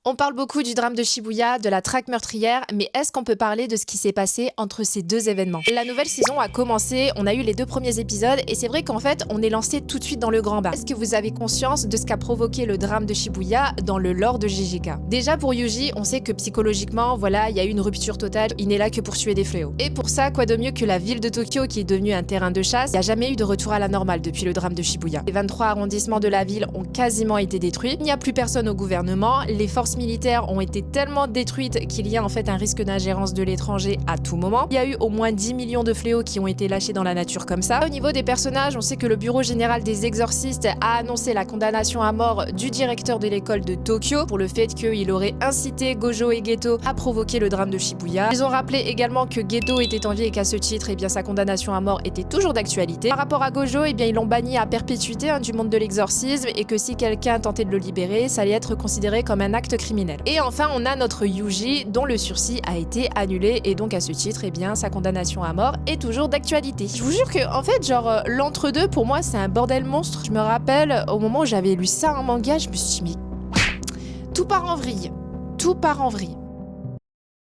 On parle beaucoup du drame de Shibuya, de la traque meurtrière, mais est-ce qu'on peut parler de ce qui s'est passé entre ces deux événements? La nouvelle saison a commencé, on a eu les 2 premiers épisodes, et c'est vrai qu'en fait, on est lancé tout de suite dans le grand bain. Est-ce que vous avez conscience de ce qu'a provoqué le drame de Shibuya dans le lore de JJK? Déjà pour Yuji, on sait que psychologiquement, voilà, il y a eu une rupture totale, il n'est là que pour tuer des fléaux. Et pour ça, quoi de mieux que la ville de Tokyo qui est devenue un terrain de chasse? Il n'y a jamais eu de retour à la normale depuis le drame de Shibuya. Les 23 arrondissements de la ville ont quasiment été détruits, il n'y a plus personne au gouvernement, les forces militaires ont été tellement détruites qu'il y a en fait un risque d'ingérence de l'étranger à tout moment. Il y a eu au moins 10 millions de fléaux qui ont été lâchés dans la nature comme ça. Au niveau des personnages, on sait que le bureau général des exorcistes a annoncé la condamnation à mort du directeur de l'école de Tokyo pour le fait qu'il aurait incité Gojo et Geto à provoquer le drame de Shibuya. Ils ont rappelé également que Geto était en vie et qu'à ce titre, eh bien, sa condamnation à mort était toujours d'actualité. Par rapport à Gojo, eh bien, ils l'ont banni à perpétuité du monde de l'exorcisme et que si quelqu'un tentait de le libérer, ça allait être considéré comme un acte criminel. Et enfin, on a notre Yuji dont le sursis a été annulé et donc à ce titre, eh bien, sa condamnation à mort est toujours d'actualité. Je vous jure que, en fait, genre, l'entre-deux, pour moi, c'est un bordel monstre. Je me rappelle, au moment où j'avais lu ça en manga, je me suis dit, mais tout part en vrille. Tout part en vrille.